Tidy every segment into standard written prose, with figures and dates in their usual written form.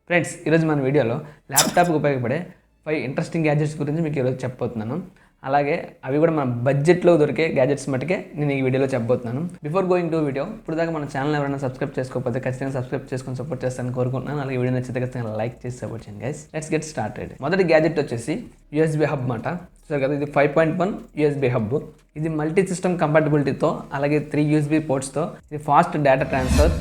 Friends, ఈరోజు మన వీడియోలో ల్యాప్టాప్కి ఉపయోగపడే 5 ఇంట్రెస్టింగ్ గ్యాజెట్స్ గురించి మీకు ఈరోజు చెప్పబోతున్నాను. అలాగే అవి కూడా మన బడ్జెట్లో దొరికే గ్యాజెట్స్ మటుకే నేను ఈ వీడియోలో చెప్పబోతున్నాను. బిఫోర్ గోయింగ్ టు వీడియో, ఇప్పుడు దాకా మన ఛానల్ ఎవరైనా సబ్స్క్రైబ్ చేసుకోకపోతే ఖచ్చితంగా సబ్స్క్రైబ్ చేసుకొని సపోర్ట్ చేస్తానని కోరుకుంటున్నాను. అలాగే వీడియో నచ్చితే ఖచ్చితంగా లైక్ చేసి సపోర్ట్ చేయండి గైస్. Let's get started. మొదటి గ్యాజెట్ వచ్చేసి యూఎస్బీ హబ్ మాట. చూసారు కదా, ఇది 5.1 యూఎస్బీ హబ్. ఇది మల్టీ సిస్టమ్ కంపాటబిలిటీతో అలాగే 3 యూఎస్బీ పోర్ట్స్తో ఇది ఫాస్ట్ డేటా ట్రాన్స్ఫర్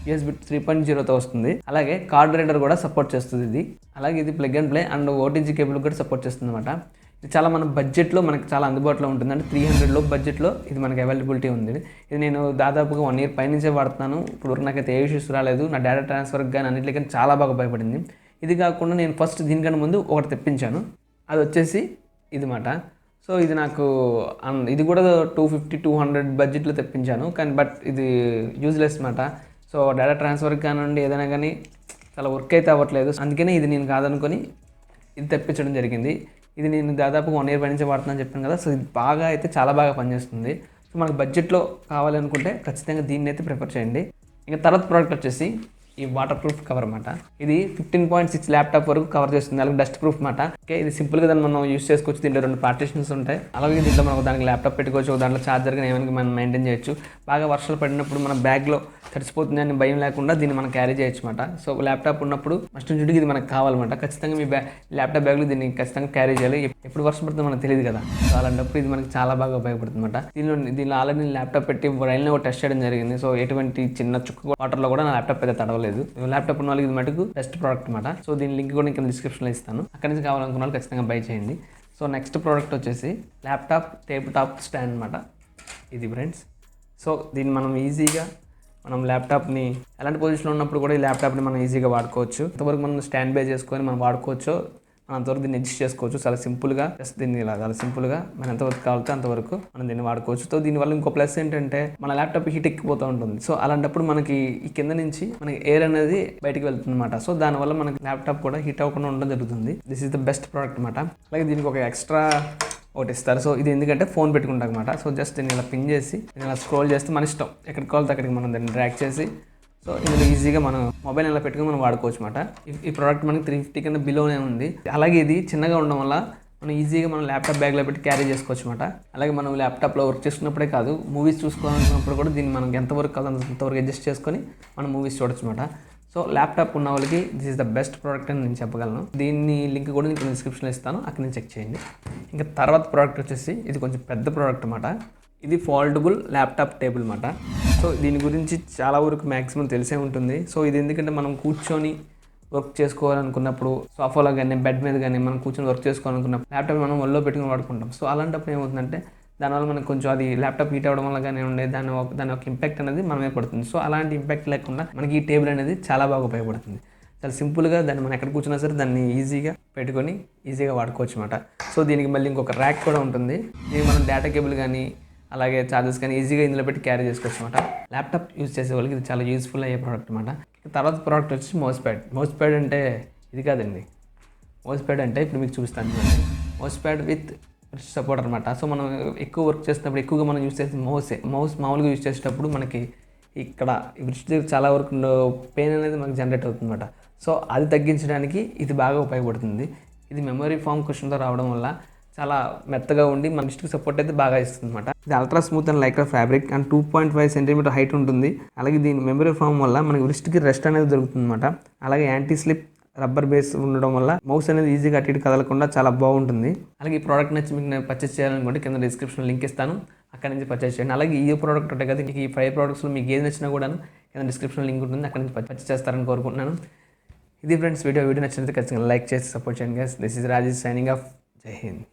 USB 3.0తో వస్తుంది. అలాగే కార్డ్ రీడర్ కూడా సపోర్ట్ చేస్తుంది ఇది. అలాగే ఇది plug and play and OTG cable కూడా సపోర్ట్ చేస్తుంది అనమాట. ఇది చాలా మన బడ్జెట్లో మనకి చాలా అందుబాటులో ఉంటుంది. అంటే 300 లో బడ్జెట్లో ఇది మనకి అవైలబిలిటీ ఉంది. ఇది నేను దాదాపుగా 1 year పైనుంచే వాడుతున్నాను. ఇప్పుడు నాకైతే ఏ ఇష్యూస్ రాలేదు. నా డేటా ట్రాన్స్ఫర్కి కానీ అన్నింటికీ చాలా బాగా ఉపయోగపడింది. ఇది కాకుండా నేను ఫస్ట్ దీనికన్నా ముందు ఒకటి తెప్పించాను. అది వచ్చేసి ఇది మాట. సో ఇది నాకు ఇది కూడా 250-200 బడ్జెట్లో తెప్పించాను. కానీ బట్ ఇది యూజ్లెస్ మాట. సో డేటా ట్రాన్స్ఫర్కి కానివ్వండి ఏదైనా కానీ చాలా వర్క్ అయితే అవ్వట్లేదు. అందుకనే ఇది నేను కాదనుకొని ఇది తెప్పించడం జరిగింది. ఇది నేను దాదాపు 1 year పైనుంచి వాడుతున్నాను చెప్పాను కదా. సో ఇది బాగా అయితే చాలా బాగా పనిచేస్తుంది. సో మనకు బడ్జెట్లో కావాలనుకుంటే ఖచ్చితంగా దీన్ని అయితే ప్రిఫర్ చేయండి. ఇంకా తర్వాత ప్రోడక్ట్ వచ్చేసి ఈ వాటర్ ప్రూఫ్ కవర్ అన్నమాట. ఇది 15.6 ల్యాప్టాప్ వరకు కవర్ చేస్తుంది. అలాగే డస్ట్ ప్రూఫ్ మాట. ఓకే, ఇది సింపుల్గా దాన్ని మనం యూస్ చేసుకోవచ్చు. దీంట్లో 2 పార్టీషన్స్ ఉంటాయి. అలాగే దీంట్లో మనం దానికి ల్యాప్టాప్ పెట్టుకోవచ్చు, దాంట్లో ఛార్జర్ కానీ ఏమైనా మనం మెయింటైన్ చేయొచ్చు. బాగా వర్షాలు పడినప్పుడు మన బ్యాగ్లో తడిసిపోతుంది అని భయం లేకుండా దీన్ని మనం క్యారీ చేయొచ్చు మాట. సో ల్యాప్టాప్ ఉన్నప్పుడు మస్ట్ చుడికి ఇది మనకు కావాలన్నమాట. ఖచ్చితంగా మీ ల్యాప్టాప్ బ్యాగ్లో దీన్ని ఖచ్చితంగా క్యారీ చేయాలి. ఎప్పుడు వర్షం పడుతుందో మనకు తెలియదు కదా. సో అలాంటప్పుడు ఇది మనకి చాలా బాగా ఉపయోగపడుతుంది అనమాట. దీనిలో ఆల్రెడీ నేను ల్యాప్టాప్ పెట్టి రైల్లో టెస్ట్ చేయడం జరిగింది. సో ఎటువంటి చిన్న చుక్క వాటర్లో కూడా నా ల్యాప్టాప్ అయితే తడవలేదు. ల్యాప్టాప్ ఉన్న వాళ్ళకి ఇది మటుకు బెస్ట్ ప్రోడక్ట్ అనమాట. సో దీని లింక్ కూడా నేను డిస్క్రిప్షన్లో ఇస్తాను. అక్కడి నుంచి కావాలనుకున్న వాళ్ళు ఖచ్చితంగా బై చేయండి. సో నెక్స్ట్ ప్రోడక్ట్ వచ్చేసి ల్యాప్టాప్ టేబుల్ టాప్ స్టాండ్ అనమాట. ఇది ఫ్రెండ్స్. సో దీన్ని మనం ఈజీగా మనం ల్యాప్టాప్ని ఎలాంటి పొజిషన్లో ఉన్నప్పుడు కూడా ఈ ల్యాప్టాప్ని మనం ఈజీగా వాడుకోవచ్చు. ఎంతవరకు మనం స్టాండ్ బై చేసుకొని మనం వాడుకోవచ్చు, మనం అంతవరకు దీన్ని అడ్జస్ట్ చేసుకోవచ్చు. చాలా సింపుల్గా జస్ట్ దీన్ని ఇలా చాలా సింపుల్గా మనం ఎంతవరకు కావాలితే అంతవరకు మనం దీన్ని వాడుకోవచ్చు. సో దీనివల్ల ఇంకో ప్లస్ ఏంటంటే మన ల్యాప్టాప్ హీట్ ఎక్కిపోతూ ఉంటుంది. సో అలాంటప్పుడు మనకి ఈ కింద నుంచి మనకి ఎయిర్ అనేది బయటకు వెళ్తుంది అనమాట. సో దానివల్ల మనకి ల్యాప్టాప్ కూడా హీట్ అవ్వకుండా ఉండడం జరుగుతుంది. This is the best product అనమాట. అలాగే దీనికి ఒక ఎక్స్ట్రా ఒకటి ఇస్తారు. సో ఇది ఎందుకంటే ఫోన్ పెట్టుకుంటాం అనమాట. సో జస్ట్ దీన్ని ఇలా పిన్ చేసి ఇలా స్క్రోల్ చేస్తే మన ఇష్టం ఎక్కడికి కావాలితే అక్కడికి మనం దాన్ని డ్రాగ్ చేసి సో ఇందులో ఈజీగా మనం మొబైల్ ఇలా పెట్టుకుని మనం వాడుకోవచ్చు అనమాట. ఈ ప్రోడక్ట్ మనకి 350 కన్నా బిలోనే ఉంది. అలాగే ఇది చిన్నగా ఉండడం వల్ల మనం ఈజీగా మనం ల్యాప్టాప్ బ్యాగ్లో పెట్టి క్యారీ చేసుకోవచ్చు అనమాట. అలాగే మనం ల్యాప్టాప్లో వర్క్ చేసుకున్నప్పుడే కాదు, మూవీస్ చూసుకోవాలనుకున్నప్పుడు కూడా దీన్ని మనం ఎంతవరకు కాదు అంతవరకు అడ్జస్ట్ చేసుకొని మనం మూవీస్ చూడొచ్చు అనమాట. సో ల్యాప్టాప్ ఉన్న వాళ్ళకి this is the best product అని నేను చెప్పగలను. దీన్ని లింక్ కూడా నేను డిస్క్రిప్షన్లో ఇస్తాను, అక్కడి నుంచి చెక్ చేయండి. ఇంకా తర్వాత ప్రోడక్ట్ వచ్చేసి ఇది కొంచెం పెద్ద ప్రోడక్ట్ అనమాట. ఇది ఫోల్డబుల్ ల్యాప్టాప్ టేబుల్ అనమాట. సో దీని గురించి చాలా వరకు మ్యాక్సిమం తెలిసే ఉంటుంది. సో ఇది ఎందుకంటే మనం కూర్చొని వర్క్ చేసుకోవాలనుకున్నప్పుడు సోఫాలో కానీ బెడ్ మీద కానీ మనం కూర్చొని వర్క్ చేసుకోవాలనుకున్నప్పుడు ల్యాప్టాప్ మనం ఒళ్ళో పెట్టుకుని వాడుకుంటాం. సో అలాంటప్పుడు ఏమవుతుందంటే దానివల్ల మనకు కొంచెం అది ల్యాప్టాప్ హీట్ అవ్వడం వల్ల కానీ ఉండే దాని ఒక ఇంపాక్ట్ అనేది మనమే పడుతుంది. సో అలాంటి ఇంపాక్ట్ లేకుండా మనకి ఈ టేబుల్ అనేది చాలా బాగా ఉపయోగపడుతుంది. చాలా సింపుల్గా దాన్ని మనం ఎక్కడ కూర్చున్నా సరే దాన్ని ఈజీగా పెట్టుకొని ఈజీగా వాడుకోవచ్చు అనమాట. సో దీనికి మళ్ళీ ఇంకొక ర్యాక్ కూడా ఉంటుంది. ఇది మనం డేటా కేబుల్ కానీ అలాగే ఛార్జెస్ కానీ ఈజీగా ఇందులో పెట్టి క్యారీ చేసుకోవచ్చు అనమాట. ల్యాప్టాప్ యూజ్ చేసే వాళ్ళకి ఇది చాలా యూస్ఫుల్ అయ్యే ప్రోడక్ట్ అనమాట. తర్వాత ప్రోడక్ట్ వచ్చి మౌస్ ప్యాడ్. మౌస్ ప్యాడ్ అంటే ఇది కాదండి. మౌస్ ప్యాడ్ అంటే ఇప్పుడు మీకు చూపిస్తాను. మౌస్ ప్యాడ్ విత్ సపోర్ట్ అనమాట. సో మనం ఎక్కువ వర్క్ చేసినప్పుడు ఎక్కువగా మనం యూజ్ చేసే మౌస్ మామూలుగా యూజ్ చేసేటప్పుడు మనకి ఇక్కడ విరిచి చాలా వరకు పెయిన్ అనేది మనకి జనరేట్ అవుతుంది అనమాట. సో అది తగ్గించడానికి ఇది బాగా ఉపయోగపడుతుంది. ఇది మెమరీ ఫామ్ క్వశ్చన్తో రావడం వల్ల చాలా మెత్తగా ఉండి మన రిస్ట్కి సపోర్ట్ అయితే బాగా ఇస్తుంది అనమాట. ఇది ultra smooth and Lycra fabric and 2.5 cm height ఉంటుంది. అలాగే దీని మెమరీ ఫామ్ వల్ల మనకి రిస్ట్కి రెస్ట్ అనేది దొరుకుతుంది అనమాట. అలాగే యాంటీ స్లిప్ రబ్బర్ బేస్ ఉండడం వల్ల మౌస్ అనేది ఈజీగా అటు ఇటు కదలకుండా చాలా బాగుంటుంది. అలాగే ఈ ప్రోడక్ట్ నచ్చి మీకు నేను పర్చేస్ చేయాలనుకుంటే కింద డిస్క్రిప్షన్ లింక్ ఇస్తాను, అక్కడి నుంచి పర్చేస్ చేయండి. అలాగే ఈ ప్రోడక్ట్ ఉంటాయి కదా, ఈ 5 ప్రోడక్ట్స్లో మీకు ఏది నచ్చినా కూడా కింద డిస్క్రిప్షన్ లింక్ ఉంటుంది, అక్కడి నుంచి పర్చేస్ చేస్తారని కోరుకుంటున్నాను. ఇది ఫ్రెండ్స్ వీడియో నచ్చినట్లయితే ఖచ్చితంగా లైక్ చేసి సపోర్ట్ చేయండి guys. This is Rajesh signing off. జై హింద్.